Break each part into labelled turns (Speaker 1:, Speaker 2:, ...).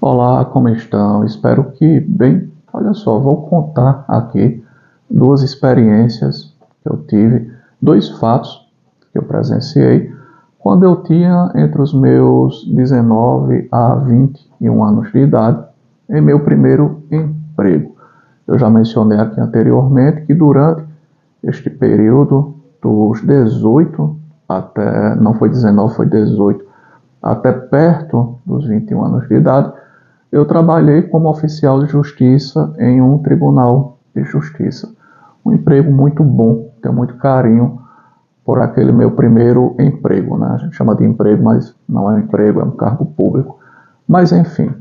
Speaker 1: Olá, como estão? Espero que bem. Olha só, vou contar aqui duas experiências que eu tive, dois fatos que eu presenciei quando eu tinha entre os meus 19 a 21 anos de idade, em meu primeiro emprego. Eu já mencionei aqui anteriormente que durante este período dos 18 até, não foi 19, foi 18, até perto dos 21 anos de idade, eu trabalhei como oficial de justiça em um tribunal de justiça. Um emprego muito bom, tenho muito carinho por aquele meu primeiro emprego, né? A gente chama de emprego, mas não é um emprego, é um cargo público. Mas enfim,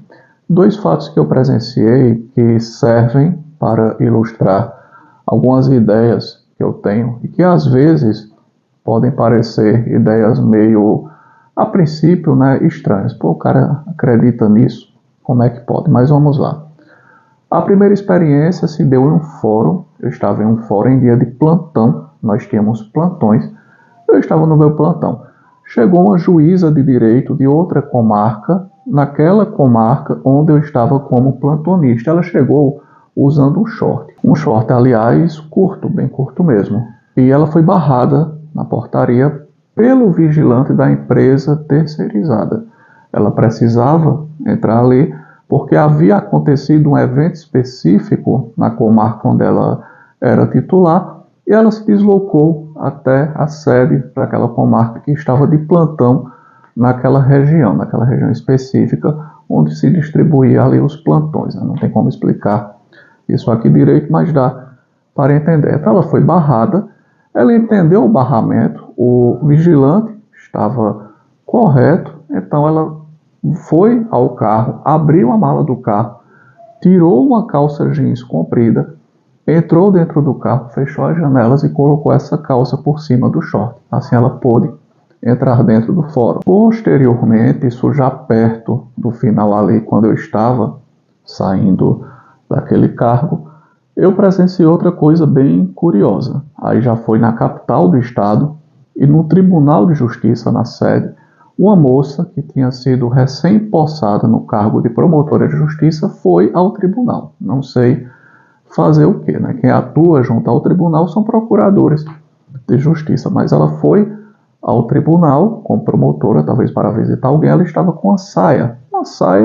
Speaker 1: dois fatos que eu presenciei que servem para ilustrar algumas ideias que eu tenho e que às vezes podem parecer ideias meio, a princípio, né, estranhas. Pô, o cara acredita nisso? Como é que pode? Mas vamos lá. A primeira experiência se deu em um fórum. Eu estava em um fórum em dia de plantão. Nós tínhamos plantões. Eu estava no meu plantão. Chegou uma juíza de direito de outra comarca, naquela comarca onde eu estava como plantonista. Ela chegou usando um short. Um short, aliás, curto, bem curto mesmo. E ela foi barrada na portaria pelo vigilante da empresa terceirizada. Ela precisava entrar ali porque havia acontecido um evento específico na comarca onde ela era titular e ela se deslocou até a sede daquela comarca que estava de plantão naquela região específica onde se distribuía ali os plantões. Não tem como explicar isso aqui direito, mas dá para entender. Então ela foi barrada, ela entendeu o barramento, o vigilante estava correto, então ela foi ao carro, abriu a mala do carro, tirou uma calça jeans comprida, entrou dentro do carro, fechou as janelas e colocou essa calça por cima do short. Assim ela pôde entrar dentro do fórum. Posteriormente, isso já perto do final ali, quando eu estava saindo daquele cargo, eu presenciei outra coisa bem curiosa. Aí já foi na capital do estado e no Tribunal de Justiça, na sede, uma moça que tinha sido recém-possada no cargo de promotora de justiça foi ao tribunal. Não sei fazer o quê, né? Quem atua junto ao tribunal são procuradores de justiça, mas ela foi ao tribunal como promotora, talvez para visitar alguém. Ela estava com uma saia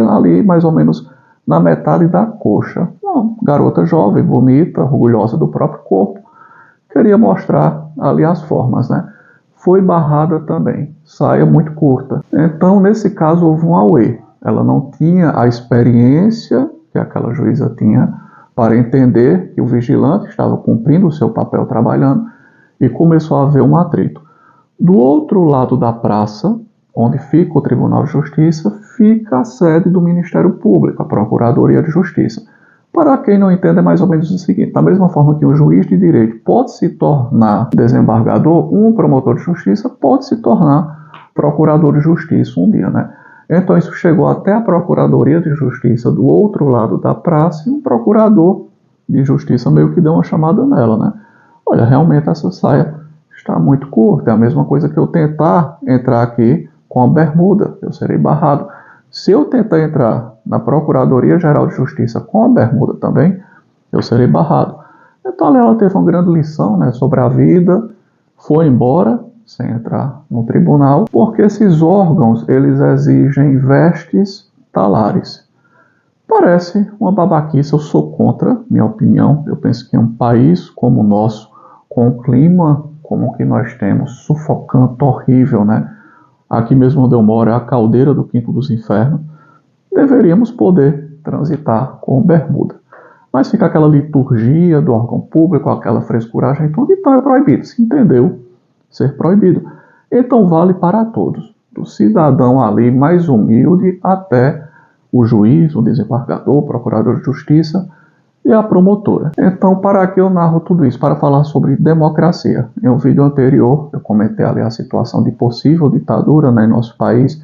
Speaker 1: ali mais ou menos na metade da coxa. Uma garota jovem, bonita, orgulhosa do próprio corpo, queria mostrar ali as formas, né? Foi barrada também, saia muito curta. Então, nesse caso, houve um auê. Ela não tinha a experiência que aquela juíza tinha para entender que o vigilante estava cumprindo o seu papel trabalhando e começou a haver um atrito. Do outro lado da praça, onde fica o Tribunal de Justiça, fica a sede do Ministério Público, a Procuradoria de Justiça. Para quem não entende, é mais ou menos o seguinte: da mesma forma que um juiz de direito pode se tornar desembargador, um promotor de justiça pode se tornar procurador de justiça um dia, né? Então isso chegou até a Procuradoria de Justiça do outro lado da praça e um procurador de justiça meio que deu uma chamada nela, né? Olha, realmente essa saia está muito curta, é a mesma coisa que eu tentar entrar aqui com a bermuda, eu serei barrado. Se eu tentar entrar na Procuradoria-Geral de Justiça com a bermuda também, eu serei barrado. Então ela teve uma grande lição, né, sobre a vida, foi embora sem entrar no tribunal, porque esses órgãos eles exigem vestes talares. Parece uma babaquice, eu sou contra, minha opinião. Eu penso que um país como o nosso, com o clima como o que nós temos, sufocante, horrível, né? Aqui mesmo onde eu moro é a caldeira do Quinto dos Infernos, deveríamos poder transitar com bermuda. Mas fica aquela liturgia do órgão público, aquela frescuragem, tudo, então é proibido. Se entendeu? Ser proibido. Então vale para todos, do cidadão ali mais humilde até o juiz, o desembargador, o procurador de justiça e a promotora. Então, para que eu narro tudo isso? Para falar sobre democracia. Em um vídeo anterior, eu comentei ali a situação de possível ditadura, né, em nosso país.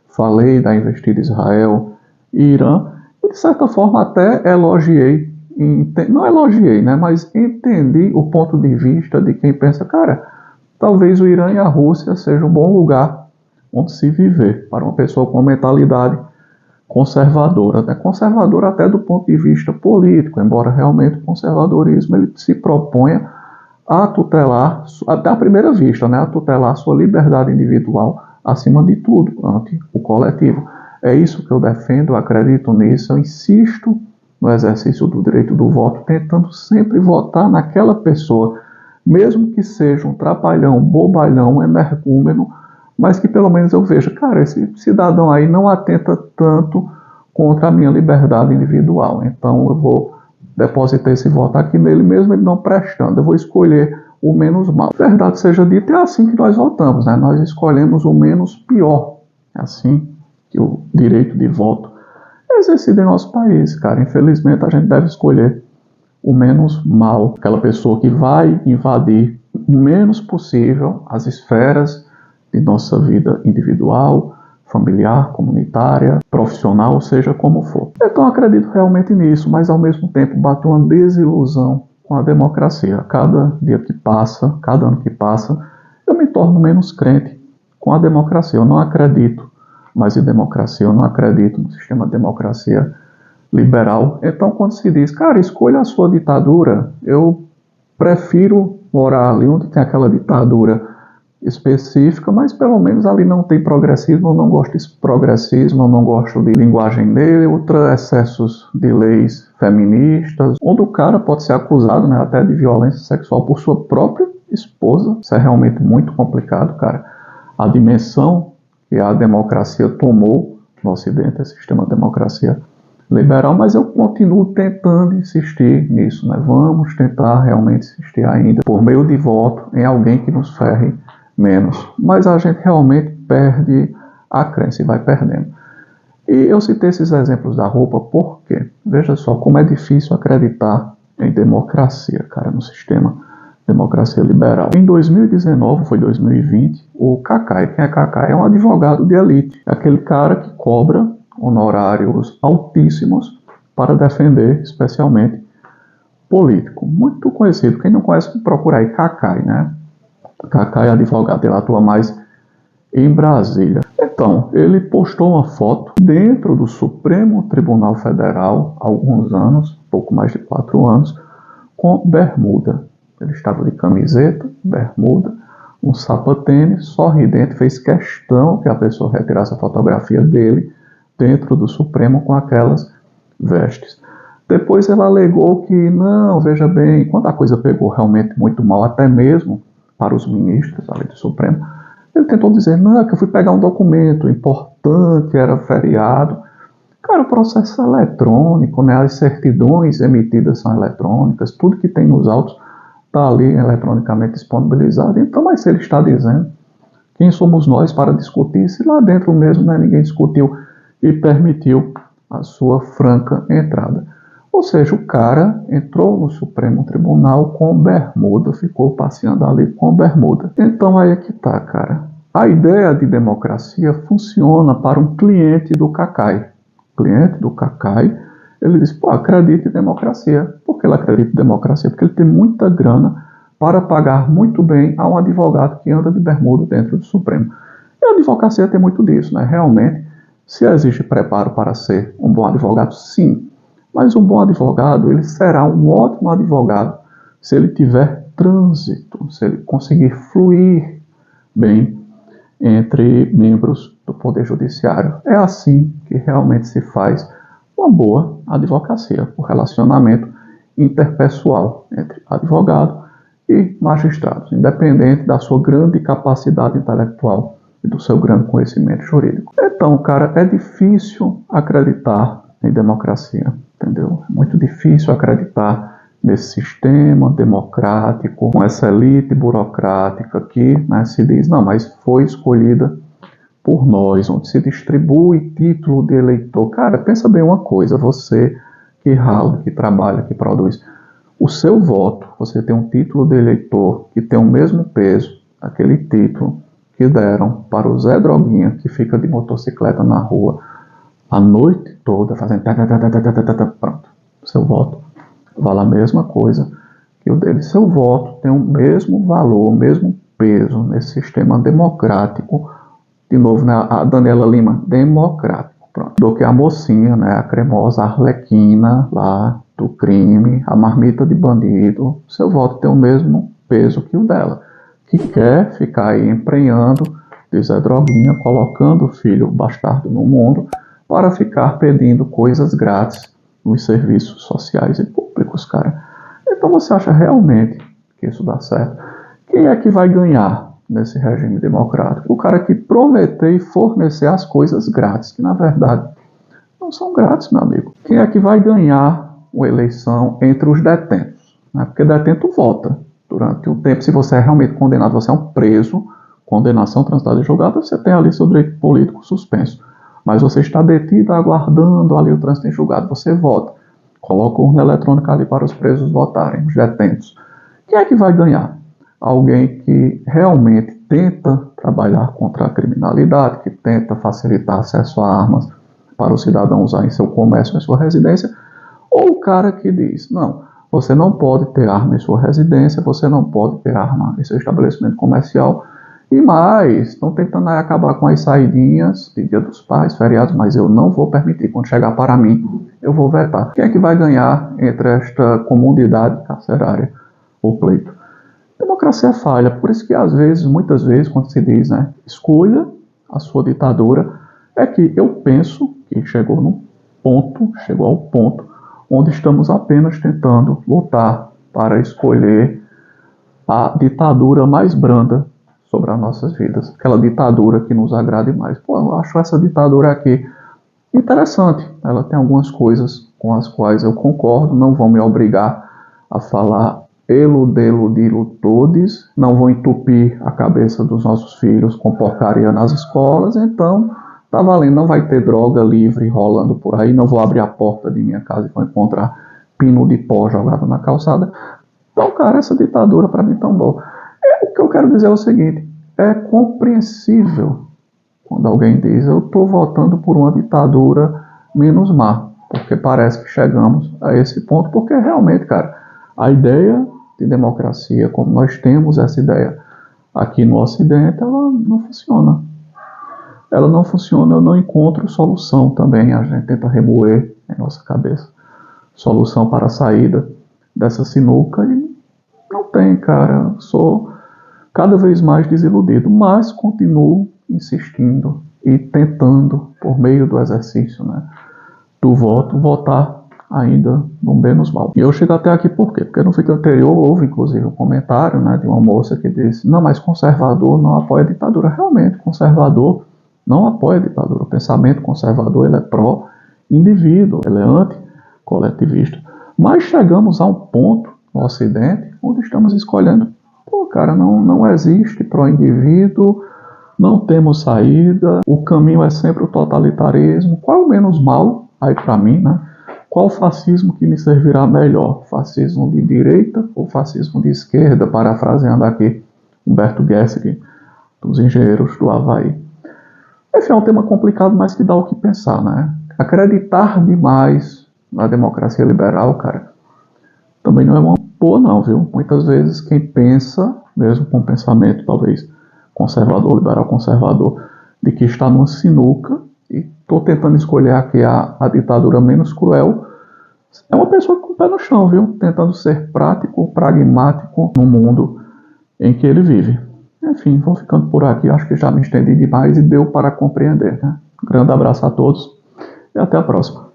Speaker 1: Falei da investida Israel e Irã. E, de certa forma, até elogiei. Não elogiei, né, mas entendi o ponto de vista de quem pensa, cara, talvez o Irã e a Rússia sejam um bom lugar onde se viver para uma pessoa com uma mentalidade conservadora, né? Conservadora até do ponto de vista político, embora realmente o conservadorismo ele se proponha a tutelar, até à primeira vista, né? A tutelar sua liberdade individual acima de tudo, ante o coletivo. É isso que eu defendo, eu acredito nisso, eu insisto no exercício do direito do voto, tentando sempre votar naquela pessoa, mesmo que seja um trapalhão, bobalhão, energúmeno, mas que pelo menos eu veja, cara, esse cidadão aí não atenta tanto contra a minha liberdade individual, então eu vou depositar esse voto aqui nele, mesmo ele não prestando, eu vou escolher o menos mal. Verdade seja dita, é assim que nós votamos, né? Nós escolhemos o menos pior, é assim que o direito de voto é exercido em nosso país, cara. Infelizmente a gente deve escolher o menos mal, aquela pessoa que vai invadir o menos possível as esferas de nossa vida individual, familiar, comunitária, profissional, seja como for. Então acredito realmente nisso, mas ao mesmo tempo bate uma desilusão com a democracia. Cada dia que passa, cada ano que passa, eu me torno menos crente com a democracia. Eu não acredito mais em democracia, eu não acredito no sistema de democracia liberal. Então quando se diz, cara, escolha a sua ditadura, eu prefiro morar ali onde tem aquela ditadura específica, mas pelo menos ali não tem progressismo, eu não gosto de progressismo, eu não gosto de linguagem neutra, excessos de leis feministas, onde o cara pode ser acusado, né, até de violência sexual por sua própria esposa. Isso é realmente muito complicado, cara. A dimensão que a democracia tomou no Ocidente, esse sistema de democracia liberal, mas eu continuo tentando insistir nisso, né? Vamos tentar realmente insistir ainda, por meio de voto, em alguém que nos ferre menos. Mas a gente realmente perde a crença e vai perdendo. E eu citei esses exemplos da roupa porque, veja só, como é difícil acreditar em democracia, cara, no sistema democracia liberal. Em 2019, foi 2020, o Cacai, quem é Cacai? É um advogado de elite, é aquele cara que cobra honorários altíssimos para defender, especialmente, político. Muito conhecido. Quem não conhece, procura aí Cacai, né? Cacai é advogado, ele atua mais em Brasília. Então, ele postou uma foto dentro do Supremo Tribunal Federal, há alguns anos, pouco mais de 4 anos, com bermuda. Ele estava de camiseta, bermuda, um sapatênis, sorridente, fez questão que a pessoa retirasse a fotografia dele dentro do Supremo com aquelas vestes. Depois ela alegou que, não, veja bem, quando a coisa pegou realmente muito mal, até mesmo para os ministros ali do Supremo, ele tentou dizer, não, é que eu fui pegar um documento importante, era feriado. Cara, o processo é eletrônico, né? As certidões emitidas são eletrônicas, tudo que tem nos autos está ali eletronicamente disponibilizado. Então, mas se ele está dizendo, quem somos nós para discutir? Se lá dentro mesmo, né, ninguém discutiu e permitiu a sua franca entrada. Ou seja, o cara entrou no Supremo Tribunal com bermuda, ficou passeando ali com bermuda. Então aí é que tá, cara. A ideia de democracia funciona para um cliente do Cacai. O cliente do Cacai, ele diz, pô, acredita em democracia. Por que ele acredita em democracia? Porque ele tem muita grana para pagar muito bem a um advogado que anda de bermuda dentro do Supremo. E a advocacia tem muito disso, né? Realmente, se existe preparo para ser um bom advogado, sim. Mas um bom advogado, ele será um ótimo advogado se ele tiver trânsito, se ele conseguir fluir bem entre membros do Poder Judiciário. É assim que realmente se faz uma boa advocacia, o relacionamento interpessoal entre advogado e magistrados, independente da sua grande capacidade intelectual e do seu grande conhecimento jurídico. Então, cara, é difícil acreditar em democracia, entendeu? É muito difícil acreditar nesse sistema democrático, com essa elite burocrática que, né, se diz, não, mas foi escolhida por nós, onde se distribui título de eleitor. Cara, pensa bem uma coisa, você que rala, que trabalha, que produz, o seu voto, você tem um título de eleitor que tem o mesmo peso, aquele título que deram para o Zé Droguinha, que fica de motocicleta na rua a noite toda, fazendo pronto. Seu voto vale a mesma coisa que o dele. Seu voto tem o mesmo valor, o mesmo peso nesse sistema democrático. De novo, né, a Daniela Lima, democrático. pronto, do que a mocinha, né, a cremosa arlequina lá do crime, a marmita de bandido. Seu voto tem o mesmo peso que o dela, que quer ficar aí emprenhando de Zé Droguinha, colocando o filho bastardo no mundo para ficar pedindo coisas grátis nos serviços sociais e públicos, cara. Então você acha realmente que isso dá certo? Quem é que vai ganhar nesse regime democrático? O cara que prometer e fornecer as coisas grátis, que na verdade não são grátis, meu amigo. Quem é que vai ganhar uma eleição entre os detentos? Né? Porque detento vota durante o tempo. Se você é realmente condenado, você é um preso, condenação transitada e julgada, você tem ali seu direito político suspenso. Mas você está detido aguardando ali o trânsito em julgado, você vota. Coloca a urna eletrônica ali para os presos votarem, os detentos. Quem é que vai ganhar? Alguém que realmente tenta trabalhar contra a criminalidade, que tenta facilitar acesso a armas para o cidadão usar em seu comércio, em sua residência, ou o cara que diz, não, você não pode ter arma em sua residência, você não pode ter arma em seu estabelecimento comercial, e mais, estão tentando acabar com as saidinhas de Dia dos Pais, feriados, mas eu não vou permitir. Quando chegar para mim, eu vou vetar. Quem é que vai ganhar entre esta comunidade carcerária? O pleito. Democracia falha, por isso que às vezes, muitas vezes, quando se diz, né, escolha a sua ditadura, é que eu penso que chegou ao ponto onde estamos apenas tentando lutar para escolher a ditadura mais branda sobre as nossas vidas, aquela ditadura que nos agrade mais. Pô, eu acho essa ditadura aqui interessante, ela tem algumas coisas com as quais eu concordo, não vão me obrigar a falar dilo todes, não vão entupir a cabeça dos nossos filhos com porcaria nas escolas, então tá valendo, não vai ter droga livre rolando por aí, não vou abrir a porta de minha casa e vou encontrar pino de pó jogado na calçada. Então, cara, essa ditadura para mim é tão boa. O que eu quero dizer é o seguinte, é compreensível quando alguém diz eu estou votando por uma ditadura menos má, porque parece que chegamos a esse ponto, porque realmente, cara, a ideia de democracia, como nós temos essa ideia aqui no Ocidente, ela não funciona. Ela não funciona, eu não encontro solução também, a gente tenta remoer em nossa cabeça solução para a saída dessa sinuca e não tem, cara. Sou cada vez mais desiludido, mas continuo insistindo e tentando, por meio do exercício, né, do voto, votar ainda no menos mal. E eu chego até aqui por quê? Porque no vídeo anterior houve, inclusive, um comentário, né, de uma moça que disse, não, mas conservador não apoia a ditadura. Realmente, conservador não apoia a ditadura. O pensamento conservador, ele é pró-indivíduo, ele é anti-coletivista. Mas chegamos a um ponto no Ocidente onde estamos escolhendo, pô, cara, não existe pró-indivíduo, não temos saída, o caminho é sempre o totalitarismo. Qual é o menos mal aí para mim, né? Qual fascismo que me servirá melhor? Fascismo de direita ou fascismo de esquerda? Parafraseando aqui Humberto Gessinger, dos engenheiros do Havaí. Esse é um tema complicado, mas que dá o que pensar, né? Acreditar demais na democracia liberal, cara, também não é uma boa não, viu? Muitas vezes quem pensa, mesmo com um pensamento talvez conservador, liberal conservador, de que está numa sinuca, e estou tentando escolher aqui a ditadura menos cruel, é uma pessoa com o pé no chão, viu? Tentando ser prático, pragmático no mundo em que ele vive. Enfim, vou ficando por aqui, acho que já me estendi demais e deu para compreender, né? Grande abraço a todos e até a próxima.